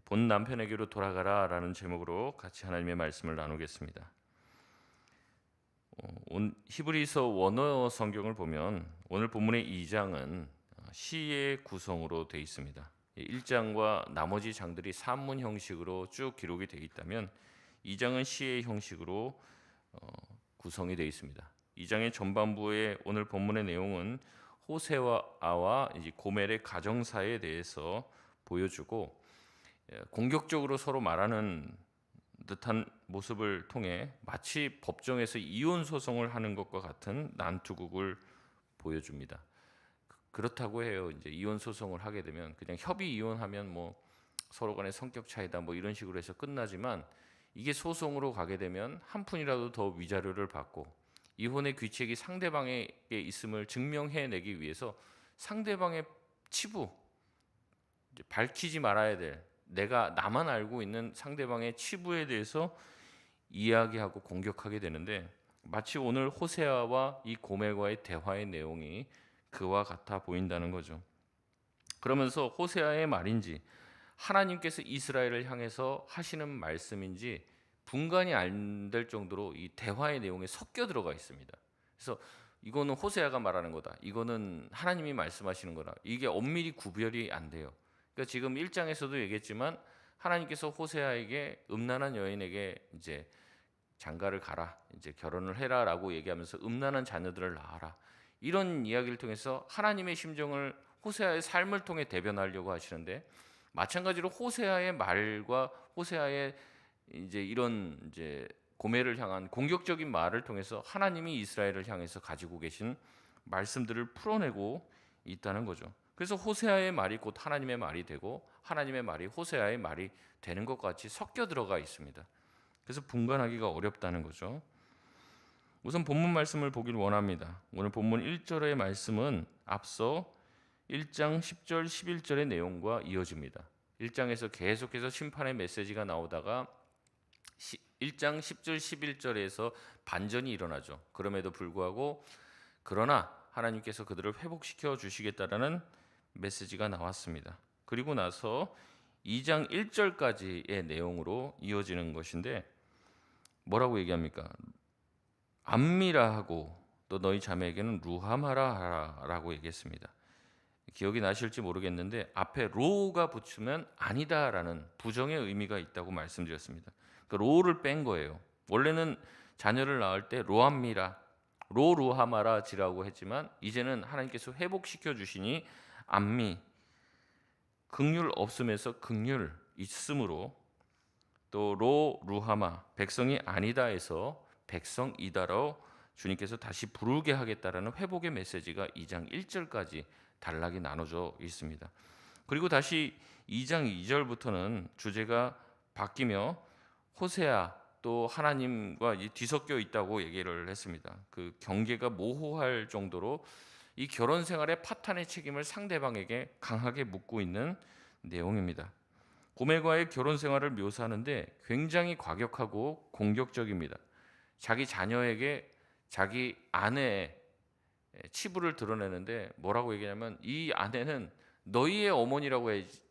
본 남편에게로 돌아가라라는 제목으로 같이 하나님의 말씀을 나누겠습니다. 히브리서 원어 성경을 보면 오늘 본문의 2장은 시의 구성으로 되어 있습니다. 1장과 나머지 장들이 산문 형식으로 쭉 기록이 되어 있다면 2장은 시의 형식으로 구성이 되어 있습니다. 2장의 전반부의 오늘 본문의 내용은 호세아와 고멜의 가정사에 대해서 보여주고 공격적으로 서로 말하는 듯한 모습을 통해 마치 법정에서 이혼 소송을 하는 것과 같은 난투극을 보여줍니다. 그렇다고 해요. 이제 이혼 소송을 하게 되면 그냥 협의 이혼하면 뭐 서로 간의 성격 차이다 뭐 이런 식으로 해서 끝나지만 이게 소송으로 가게 되면 한 푼이라도 더 위자료를 받고 이혼의 귀책이 상대방에게 있음을 증명해내기 위해서 상대방의 치부, 밝히지 말아야 될 내가 나만 알고 있는 상대방의 치부에 대해서 이야기하고 공격하게 되는데 마치 오늘 호세아와 이 고멜과의 대화의 내용이 그와 같아 보인다는 거죠. 그러면서 호세아의 말인지 하나님께서 이스라엘을 향해서 하시는 말씀인지 분간이 안 될 정도로 이 대화의 내용에 섞여 들어가 있습니다. 그래서 이거는 호세아가 말하는 거다. 이거는 하나님이 말씀하시는 거다. 이게 엄밀히 구별이 안 돼요. 그러니까 지금 1장에서도 얘기했지만 하나님께서 호세아에게 음란한 여인에게 이제 장가를 가라, 이제 결혼을 해라라고 얘기하면서 음란한 자녀들을 낳아라. 이런 이야기를 통해서 하나님의 심정을 호세아의 삶을 통해 대변하려고 하시는데 마찬가지로 호세아의 말과 호세아의 이제 이런 이제 고멜을 향한 공격적인 말을 통해서 하나님이 이스라엘을 향해서 가지고 계신 말씀들을 풀어내고 있다는 거죠. 그래서 호세아의 말이 곧 하나님의 말이 되고 하나님의 말이 호세아의 말이 되는 것 같이 섞여 들어가 있습니다. 그래서 분간하기가 어렵다는 거죠. 우선 본문 말씀을 보길 원합니다. 오늘 본문 1절의 말씀은 앞서 1장 10절 11절의 내용과 이어집니다. 1장에서 계속해서 심판의 메시지가 나오다가 1장 10절 11절에서 반전이 일어나죠. 그럼에도 불구하고 그러나 하나님께서 그들을 회복시켜 주시겠다라는 메시지가 나왔습니다. 그리고 나서 2장 1절까지의 내용으로 이어지는 것인데 뭐라고 얘기합니까? 암미라 하고 또 너희 자매에게는 루하마라 하라라고 얘기했습니다. 기억이 나실지 모르겠는데 앞에 로가 붙으면 아니다라는 부정의 의미가 있다고 말씀드렸습니다. 그 로를 뺀 거예요. 원래는 자녀를 낳을 때 로암미라, 로루하마라지라고 했지만 이제는 하나님께서 회복시켜 주시니 암미, 긍휼 없음에서 긍휼 있음으로 또 로루하마, 백성이 아니다에서 백성이다로 주님께서 다시 부르게 하겠다라는 회복의 메시지가 2장 1절까지 단락이 나눠져 있습니다. 그리고 다시 2장 2절부터는 주제가 바뀌며 호세아 또 하나님과 뒤섞여 있다고 얘기를 했습니다. 그 경계가 모호할 정도로 이 결혼 생활의 파탄의 책임을 상대방에게 강하게 묻고 있는 내용입니다. 고멜과의 결혼 생활을 묘사하는데 굉장히 과격하고 공격적입니다. 자기 자녀에게 자기 아내의 치부를 드러내는데 뭐라고 얘기하냐면 이 아내는 너희의 어머니라고 해야지,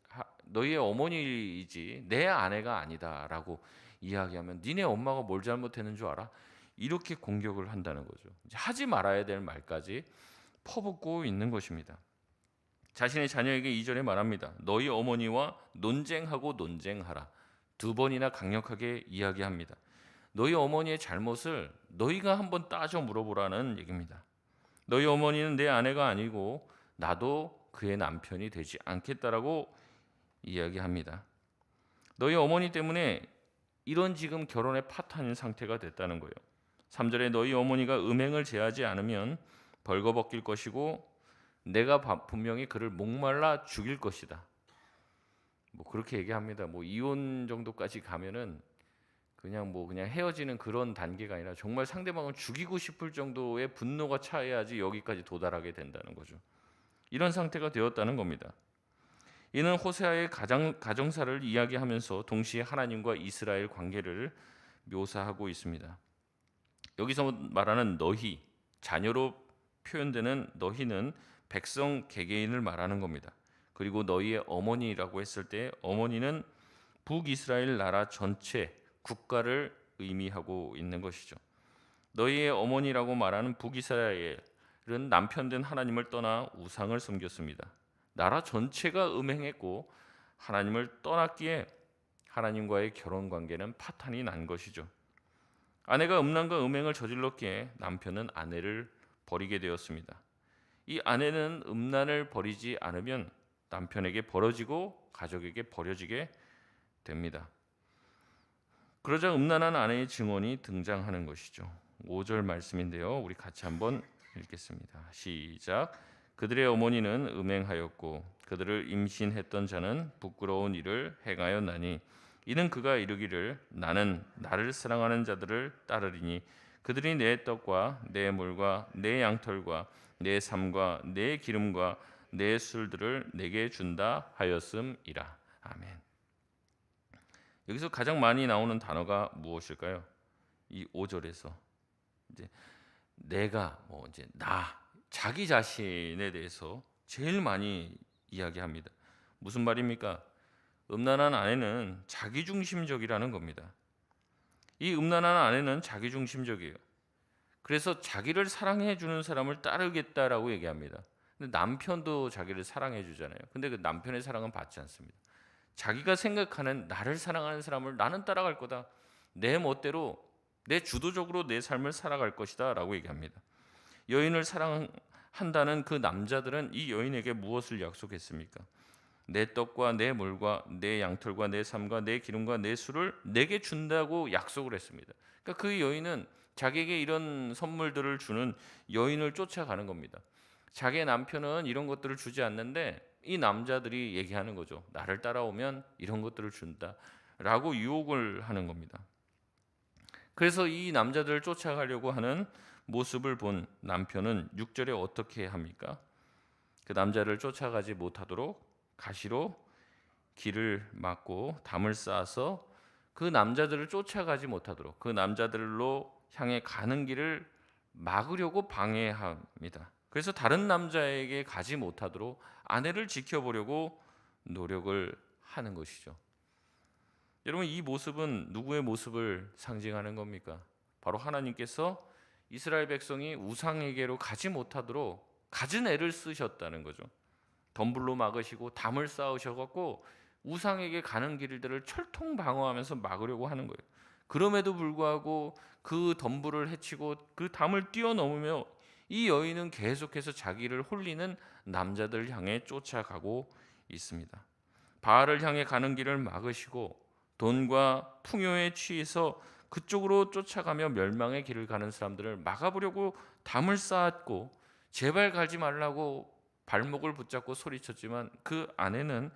너희의 어머니이지 내 아내가 아니다라고 이야기하면 니네 엄마가 뭘 잘못했는 줄 알아? 이렇게 공격을 한다는 거죠. 하지 말아야 될 말까지 퍼붓고 있는 것입니다. 자신의 자녀에게 2절에 말합니다. 너희 어머니와 논쟁하고 논쟁하라. 두 번이나 강력하게 이야기합니다. 너희 어머니의 잘못을 너희가 한번 따져 물어보라는 얘기입니다. 너희 어머니는 내 아내가 아니고 나도 그의 남편이 되지 않겠다라고 이야기합니다. 너희 어머니 때문에 이런 지금 결혼의 파탄인 상태가 됐다는 거예요. 3절에 너희 어머니가 음행을 제하지 않으면 벌거벗길 것이고 내가 분명히 그를 목말라 죽일 것이다. 뭐 그렇게 얘기합니다. 뭐 이혼 정도까지 가면은 그냥 헤어지는 그런 단계가 아니라 정말 상대방을 죽이고 싶을 정도의 분노가 차야지 여기까지 도달하게 된다는 거죠. 이런 상태가 되었다는 겁니다. 이는 호세아의 가정사를 이야기하면서 동시에 하나님과 이스라엘 관계를 묘사하고 있습니다. 여기서 말하는 너희, 자녀로 표현되는 너희는 백성 개개인을 말하는 겁니다. 그리고 너희의 어머니라고 했을 때 어머니는 북이스라엘 나라 전체 국가를 의미하고 있는 것이죠. 너희의 어머니라고 말하는 북이스라엘은 남편 된 하나님을 떠나 우상을 섬겼습니다. 나라 전체가 음행했고 하나님을 떠났기에 하나님과의 결혼 관계는 파탄이 난 것이죠. 아내가 음란과 음행을 저질렀기에 남편은 아내를 버리게 되었습니다. 이 아내는 음란을 버리지 않으면 남편에게 벌어지고 가족에게 버려지게 됩니다. 그러자 음란한 아내의 증언이 등장하는 것이죠. 5절 말씀인데요. 우리 같이 한번 읽겠습니다. 시작. 그들의 어머니는 음행하였고 그들을 임신했던 자는 부끄러운 일을 행하였나니 이는 그가 이르기를 나는 나를 사랑하는 자들을 따르리니 그들이 내 떡과 내 물과 내 양털과 내 삶과 내 기름과 내 술들을 내게 준다 하였음이라. 아멘. 여기서 가장 많이 나오는 단어가 무엇일까요? 이 5절에서 이제 내가 이제 나 자기 자신에 대해서 제일 많이 이야기합니다. 무슨 말입니까? 음란한 아내는 자기중심적이라는 겁니다. 이 음란한 아내는 자기중심적이에요. 그래서 자기를 사랑해 주는 사람을 따르겠다라고 얘기합니다. 근데 남편도 자기를 사랑해 주잖아요. 근데 그 남편의 사랑은 받지 않습니다. 자기가 생각하는 나를 사랑하는 사람을 나는 따라갈 거다. 내 멋대로 내 주도적으로 내 삶을 살아갈 것이다 라고 얘기합니다. 여인을 사랑한다는 그 남자들은 이 여인에게 무엇을 약속했습니까? 내 떡과 내 물과 내 양털과 내 삶과 내 기름과 내 술을 내게 준다고 약속을 했습니다. 그러니까 그 여인은 자기에게 이런 선물들을 주는 여인을 쫓아가는 겁니다. 자기의 남편은 이런 것들을 주지 않는데 이 남자들이 얘기하는 거죠. 나를 따라오면 이런 것들을 준다라고 유혹을 하는 겁니다. 그래서 이 남자들을 쫓아가려고 하는 모습을 본 남편은 6절에 어떻게 합니까? 그 남자를 쫓아가지 못하도록 가시로 길을 막고 담을 쌓아서 그 남자들을 쫓아가지 못하도록 그 남자들로 향해 가는 길을 막으려고 방해합니다. 그래서 다른 남자에게 가지 못하도록 아내를 지켜보려고 노력을 하는 것이죠. 여러분, 이 모습은 누구의 모습을 상징하는 겁니까? 바로 하나님께서 이스라엘 백성이 우상에게로 가지 못하도록 갖은 애를 쓰셨다는 거죠. 덤불로 막으시고 담을 쌓으셔갖고 우상에게 가는 길들을 철통 방어하면서 막으려고 하는 거예요. 그럼에도 불구하고 그 덤불을 해치고 그 담을 뛰어넘으며 이 여인은 계속해서 자기를 홀리는 남자들 향해 쫓아가고 있습니다. 바알을 향해 가는 길을 막으시고 돈과 풍요에 취해서 그쪽으로 쫓아가며 멸망의 길을 가는 사람들을 막아보려고 담을 쌓았고 제발 가지 말라고 발목을 붙잡고 소리쳤지만 그 아내는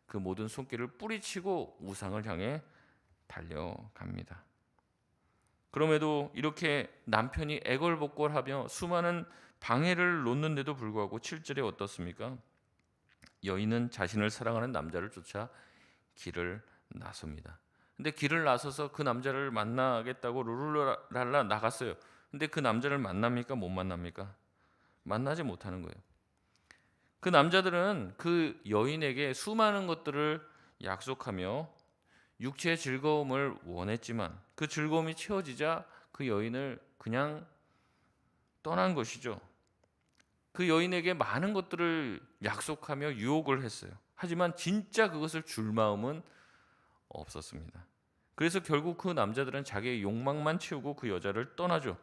그 모든 손길을 뿌리치고 우상을 향해 달려갑니다. 그럼에도 이렇게 남편이 애걸복걸하며 수많은 방해를 놓는데도 불구하고 7절에 어떻습니까? 여인은 자신을 사랑하는 남자를 쫓아 길을 나섭니다. 근데 길을 나서서 그 남자를 만나겠다고 룰루랄라 나갔어요. 근데 그 남자를 만납니까? 못 만납니까? 만나지 못하는 거예요. 그 남자들은 그 여인에게 수많은 것들을 약속하며 육체의 즐거움을 원했지만 그 즐거움이 채워지자 그 여인을 그냥 떠난 것이죠. 그 여인에게 많은 것들을 약속하며 유혹을 했어요. 하지만 진짜 그것을 줄 마음은 없었습니다. 그래서 결국 그 남자들은 자기의 욕망만 채우고 그 여자를 떠나죠.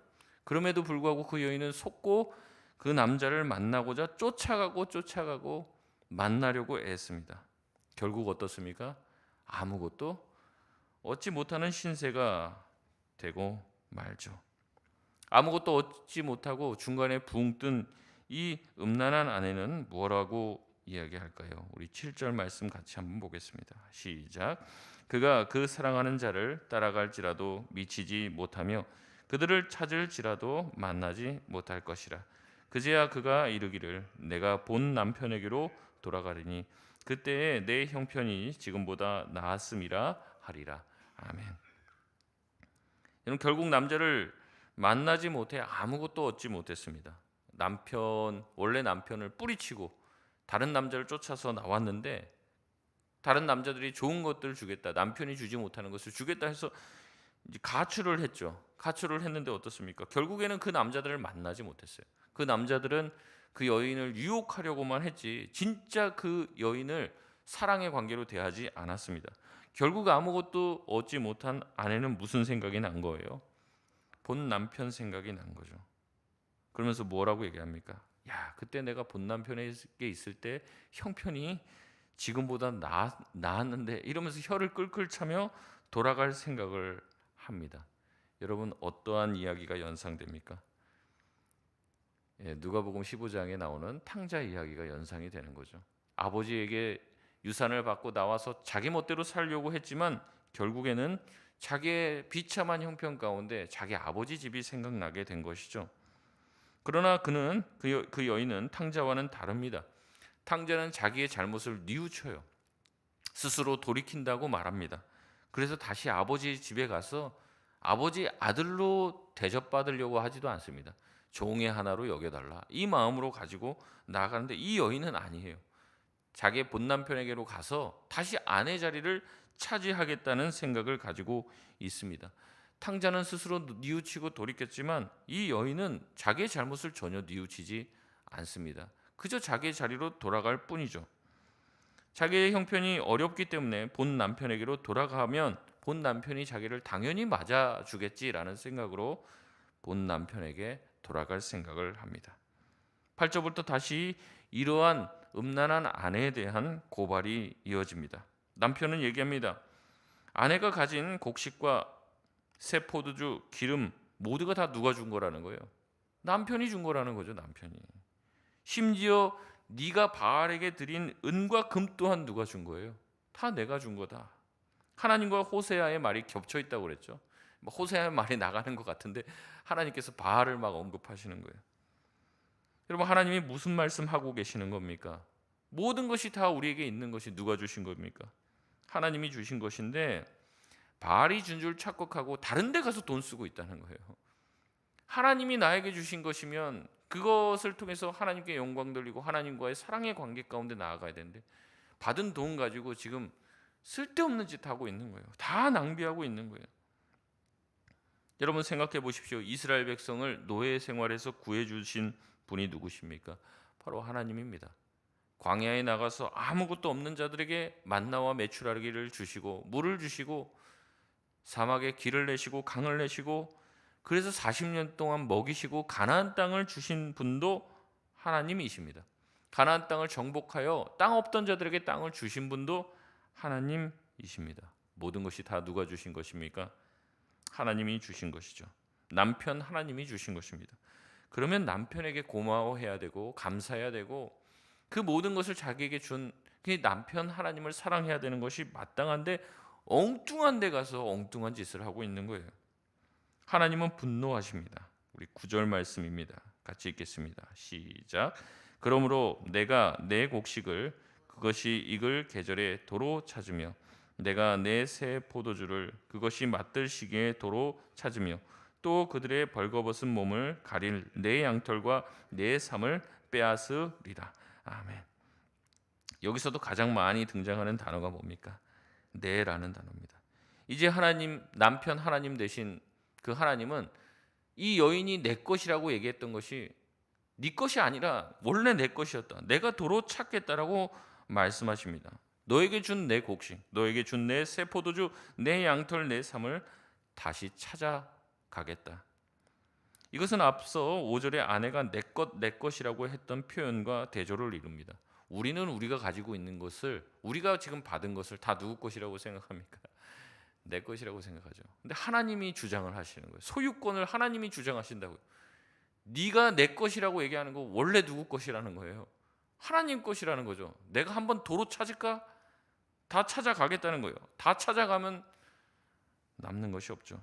그럼에도 불구하고 그 여인은 속고 그 남자를 만나고자 쫓아가고 만나려고 애씁니다. 결국 어떻습니까? 아무것도 얻지 못하는 신세가 되고 말죠. 아무것도 얻지 못하고 중간에 붕 뜬 이 음란한 아내는 뭐라고 이야기할까요? 우리 7절 말씀 같이 한번 보겠습니다. 시작. 그가 그 사랑하는 자를 따라갈지라도 미치지 못하며 그들을 찾을지라도 만나지 못할 것이라. 그제야 그가 이르기를 내가 본 남편에게로 돌아가리니 그때에 내 형편이 지금보다 나았음이라 하리라. 아멘. 여러분, 결국 남자를 만나지 못해 아무것도 얻지 못했습니다. 원래 남편을 뿌리치고 다른 남자를 쫓아서 나왔는데 다른 남자들이 좋은 것들을 주겠다, 남편이 주지 못하는 것을 주겠다 해서 이제 가출을 했죠. 가출을 했는데 어떻습니까? 결국에는 그 남자들을 만나지 못했어요. 그 남자들은 그 여인을 유혹하려고만 했지 진짜 그 여인을 사랑의 관계로 대하지 않았습니다. 결국 아무것도 얻지 못한 아내는 무슨 생각이 난 거예요? 본 남편 생각이 난 거죠. 그러면서 뭐라고 얘기합니까? 야, 그때 내가 본 남편에게 있을 때 형편이 지금보다 나았는데, 이러면서 혀를 끌끌 차며 돌아갈 생각을 합니다. 여러분, 어떠한 이야기가 연상됩니까? 누가복음 15장에 나오는 탕자 이야기가 연상이 되는 거죠. 아버지에게 유산을 받고 나와서 자기 멋대로 살려고 했지만 결국에는 자기의 비참한 형편 가운데 자기 아버지 집이 생각나게 된 것이죠. 그러나 그 여인은 탕자와는 다릅니다. 탕자는 자기의 잘못을 뉘우쳐요. 스스로 돌이킨다고 말합니다. 그래서 다시 아버지 집에 가서 아버지 아들로 대접받으려고 하지도 않습니다. 종의 하나로 여겨달라, 이 마음으로 가지고 나아가는데, 이 여인은 아니에요. 자기의 본 남편에게로 가서 다시 아내 자리를 차지하겠다는 생각을 가지고 있습니다. 탕자는 스스로 뉘우치고 돌이켰지만 이 여인은 자기의 잘못을 전혀 뉘우치지 않습니다. 그저 자기의 자리로 돌아갈 뿐이죠. 자기의 형편이 어렵기 때문에 본 남편에게로 돌아가면 본 남편이 자기를 당연히 맞아주겠지라는 생각으로 본 남편에게 돌아갈 생각을 합니다. 8절부터 다시 이러한 음란한 아내에 대한 고발이 이어집니다. 남편은 얘기합니다. 아내가 가진 곡식과 새 포도주, 기름 모두가 다 누가 준 거라는 거예요? 남편이 준 거라는 거죠. 남편이. 심지어 네가 바알에게 드린 은과 금 또한 누가 준 거예요? 다 내가 준 거다. 하나님과 호세아의 말이 겹쳐 있다고 그랬죠. 호세아의 말이 나가는 것 같은데 하나님께서 바알을 막 언급하시는 거예요. 여러분, 하나님이 무슨 말씀하고 계시는 겁니까? 모든 것이 다 우리에게 있는 것이 누가 주신 겁니까? 하나님이 주신 것인데 바알이 준 줄 착각하고 다른 데 가서 돈 쓰고 있다는 거예요. 하나님이 나에게 주신 것이면 그것을 통해서 하나님께 영광 돌리고 하나님과의 사랑의 관계 가운데 나아가야 되는데 받은 돈 가지고 지금 쓸데없는 짓 하고 있는 거예요. 다 낭비하고 있는 거예요. 여러분, 생각해 보십시오. 이스라엘 백성을 노예 생활에서 구해 주신 분이 누구십니까? 바로 하나님입니다. 광야에 나가서 아무것도 없는 자들에게 만나와 메추라기를 주시고 물을 주시고 사막에 길을 내시고 강을 내시고, 그래서 40년 동안 먹이시고 가나안 땅을 주신 분도 하나님이십니다. 가나안 땅을 정복하여 땅 없던 자들에게 땅을 주신 분도 하나님이십니다. 모든 것이 다 누가 주신 것입니까? 하나님이 주신 것이죠. 남편 하나님이 주신 것입니다. 그러면 남편에게 고마워해야 되고 감사해야 되고 그 모든 것을 자기에게 준 그 남편 하나님을 사랑해야 되는 것이 마땅한데 엉뚱한 데 가서 엉뚱한 짓을 하고 있는 거예요. 하나님은 분노하십니다. 우리 9절 말씀입니다. 같이 읽겠습니다. 시작. 그러므로 내가 내 곡식을 그것이 익을 계절에 도로 찾으며 내가 내 새 포도주를 그것이 맞들 시기에 도로 찾으며 또 그들의 벌거벗은 몸을 가릴 내 양털과 내 삶을 빼앗으리라. 아멘. 여기서도 가장 많이 등장하는 단어가 뭡니까? 내라는 단어입니다. 이제 하나님, 남편 하나님 되신 그 하나님은 이 여인이 내 것이라고 얘기했던 것이 네 것이 아니라 원래 내 것이었다, 내가 도로 찾겠다라고 말씀하십니다. 너에게 준 내 곡식, 너에게 준 내 새 포도주, 내 양털, 내 삶을 다시 찾아가겠다. 이것은 앞서 5절에 아내가 내 것이라고 했던 표현과 대조를 이룹니다. 우리는 우리가 가지고 있는 것을, 우리가 지금 받은 것을 다 누구 것이라고 생각합니까? 내 것이라고 생각하죠. 근데 하나님이 주장을 하시는 거예요. 소유권을 하나님이 주장하신다고요. 네가 내 것이라고 얘기하는 거 원래 누구 것이라는 거예요? 하나님 것이라는 거죠. 내가 한번 도로 찾을까? 다 찾아가겠다는 거예요. 다 찾아가면 남는 것이 없죠.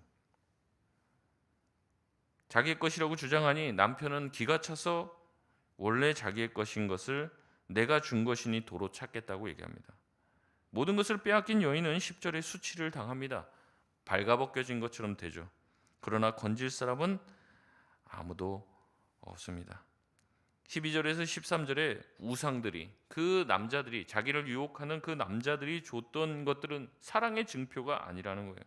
자기의 것이라고 주장하니 남편은 기가 차서 원래 자기의 것인 것을 내가 준 것이니 도로 찾겠다고 얘기합니다. 모든 것을 빼앗긴 여인은 10절에 수치를 당합니다. 발가벗겨진 것처럼 되죠. 그러나 건질 사람은 아무도 없습니다. 12절에서 13절에 우상들이, 그 남자들이, 자기를 유혹하는 그 남자들이 줬던 것들은 사랑의 증표가 아니라는 거예요.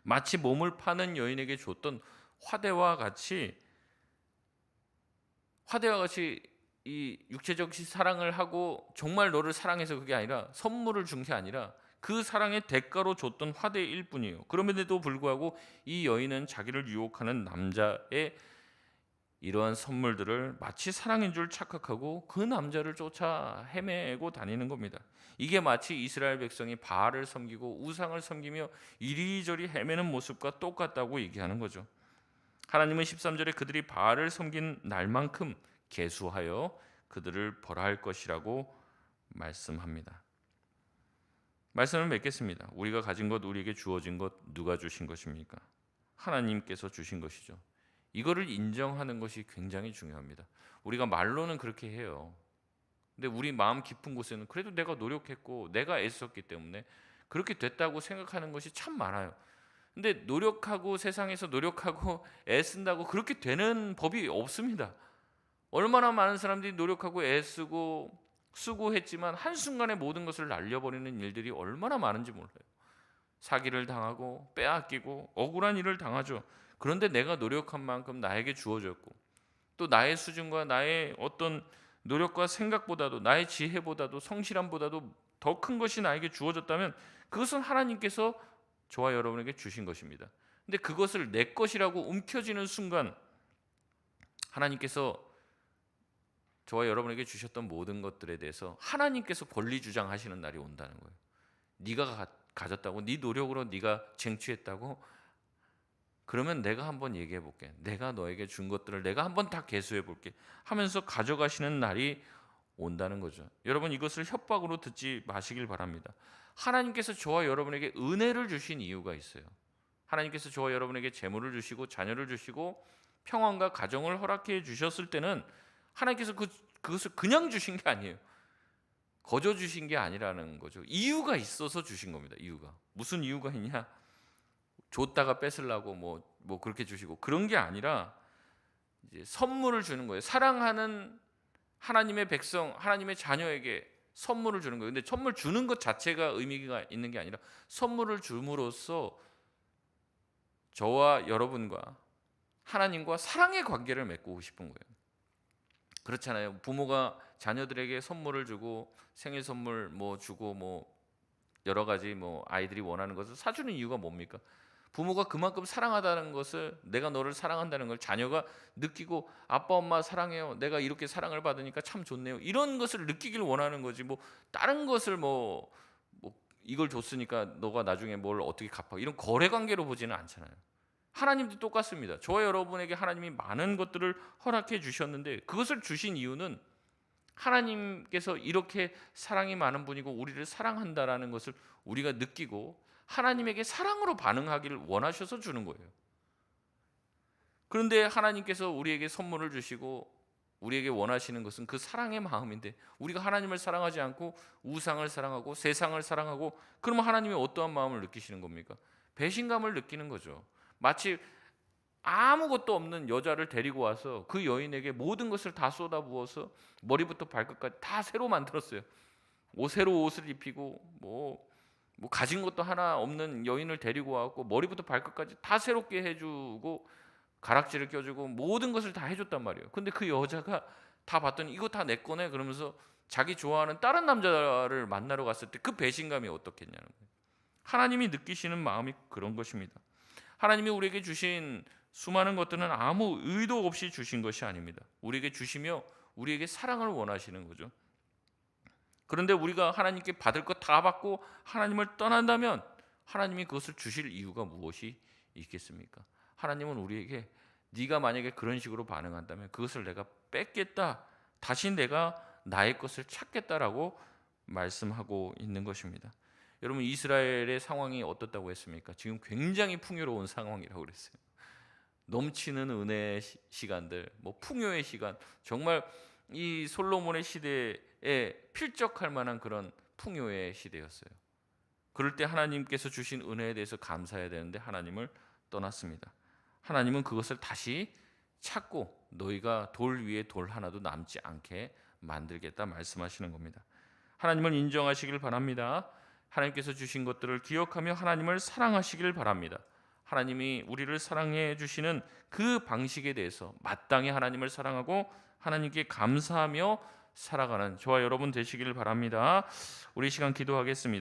마치 몸을 파는 여인에게 줬던 화대와 같이 이 육체적 사랑을 하고 정말 너를 사랑해서 그게 아니라 선물을 준 게 아니라 그 사랑의 대가로 줬던 화대일 뿐이에요. 그럼에도 불구하고 이 여인은 자기를 유혹하는 남자의 이러한 선물들을 마치 사랑인 줄 착각하고 그 남자를 쫓아 헤매고 다니는 겁니다. 이게 마치 이스라엘 백성이 바알을 섬기고 우상을 섬기며 이리저리 헤매는 모습과 똑같다고 얘기하는 거죠. 하나님은 13절에 그들이 바알을 섬긴 날만큼 계수하여 그들을 벌할 것이라고 말씀합니다. 말씀을 맺겠습니다. 우리가 가진 것, 우리에게 주어진 것 누가 주신 것입니까? 하나님께서 주신 것이죠. 이거를 인정하는 것이 굉장히 중요합니다. 우리가 말로는 그렇게 해요. 근데 우리 마음 깊은 곳에는 그래도 내가 노력했고 내가 애썼기 때문에 그렇게 됐다고 생각하는 것이 참 많아요. 근데 노력하고 세상에서 노력하고 애쓴다고 그렇게 되는 법이 없습니다. 얼마나 많은 사람들이 노력하고 애쓰고 수고했지만 한순간에 모든 것을 날려버리는 일들이 얼마나 많은지 몰라요. 사기를 당하고 빼앗기고 억울한 일을 당하죠. 그런데 내가 노력한 만큼 나에게 주어졌고 또 나의 수준과 나의 어떤 노력과 생각보다도 나의 지혜보다도 성실함보다도 더 큰 것이 나에게 주어졌다면 그것은 하나님께서 저와 여러분에게 주신 것입니다. 근데 그것을 내 것이라고 움켜쥐는 순간 하나님께서 저와 여러분에게 주셨던 모든 것들에 대해서 하나님께서 권리 주장하시는 날이 온다는 거예요. 네가 가졌다고, 네 노력으로 네가 쟁취했다고, 그러면 내가 한번 얘기해 볼게. 내가 너에게 준 것들을 내가 한번 다 계수해 볼게 하면서 가져가시는 날이 온다는 거죠. 여러분, 이것을 협박으로 듣지 마시길 바랍니다. 하나님께서 저와 여러분에게 은혜를 주신 이유가 있어요. 하나님께서 저와 여러분에게 재물을 주시고 자녀를 주시고 평안과 가정을 허락해 주셨을 때는 하나님께서 그것을 그냥 주신 게 아니에요. 거저 주신 게 아니라는 거죠. 이유가 있어서 주신 겁니다. 이유가. 무슨 이유가 있냐? 줬다가 뺏으려고 뭐 그렇게 주시고 그런 게 아니라 이제 선물을 주는 거예요. 사랑하는 하나님의 백성, 하나님의 자녀에게 선물을 주는 거예요. 근데 선물 주는 것 자체가 의미가 있는 게 아니라 선물을 줌으로써 저와 여러분과 하나님과 사랑의 관계를 맺고 싶은 거예요. 그렇잖아요. 부모가 자녀들에게 선물을 주고 생일 선물 주고 여러 가지 아이들이 원하는 것을 사주는 이유가 뭡니까? 부모가 그만큼 사랑하다는 것을, 내가 너를 사랑한다는 걸 자녀가 느끼고 아빠 엄마 사랑해요, 내가 이렇게 사랑을 받으니까 참 좋네요, 이런 것을 느끼길 원하는 거지. 다른 것을 이걸 줬으니까 너가 나중에 뭘 어떻게 갚아, 이런 거래 관계로 보지는 않잖아요. 하나님도 똑같습니다. 저와 여러분에게 하나님이 많은 것들을 허락해 주셨는데 그것을 주신 이유는 하나님께서 이렇게 사랑이 많은 분이고 우리를 사랑한다라는 것을 우리가 느끼고 하나님에게 사랑으로 반응하기를 원하셔서 주는 거예요. 그런데 하나님께서 우리에게 선물을 주시고 우리에게 원하시는 것은 그 사랑의 마음인데 우리가 하나님을 사랑하지 않고 우상을 사랑하고 세상을 사랑하고, 그러면 하나님이 어떠한 마음을 느끼시는 겁니까? 배신감을 느끼는 거죠. 마치 아무것도 없는 여자를 데리고 와서 그 여인에게 모든 것을 다 쏟아부어서 머리부터 발끝까지 다 새로 만들었어요. 새로 옷을 입히고 가진 것도 하나 없는 여인을 데리고 와서 머리부터 발끝까지 다 새롭게 해주고 가락지를 껴주고 모든 것을 다 해줬단 말이에요. 근데 그 여자가 다 봤더니 이거 다 내 거네 그러면서 자기 좋아하는 다른 남자를 만나러 갔을 때 그 배신감이 어떻겠냐는 거예요. 하나님이 느끼시는 마음이 그런 것입니다. 하나님이 우리에게 주신 수많은 것들은 아무 의도 없이 주신 것이 아닙니다. 우리에게 주시며 우리에게 사랑을 원하시는 거죠. 그런데 우리가 하나님께 받을 것 다 받고 하나님을 떠난다면 하나님이 그것을 주실 이유가 무엇이 있겠습니까? 하나님은 우리에게 네가 만약에 그런 식으로 반응한다면 그것을 내가 뺏겠다, 다시 내가 나의 것을 찾겠다라고 말씀하고 있는 것입니다. 여러분, 이스라엘의 상황이 어떻다고 했습니까? 지금 굉장히 풍요로운 상황이라고 그랬어요. 넘치는 은혜의 시간들, 풍요의 시간, 정말 이 솔로몬의 시대에 필적할 만한 그런 풍요의 시대였어요. 그럴 때 하나님께서 주신 은혜에 대해서 감사해야 되는데 하나님을 떠났습니다. 하나님은 그것을 다시 찾고 너희가 돌 위에 돌 하나도 남지 않게 만들겠다 말씀하시는 겁니다. 하나님을 인정하시길 바랍니다. 하나님께서 주신 것들을 기억하며 하나님을 사랑하시길 바랍니다. 하나님이 우리를 사랑해 주시는 그 방식에 대해서 마땅히 하나님을 사랑하고 하나님께 감사하며 살아가는 저와 여러분 되시길 바랍니다. 우리 시간 기도하겠습니다.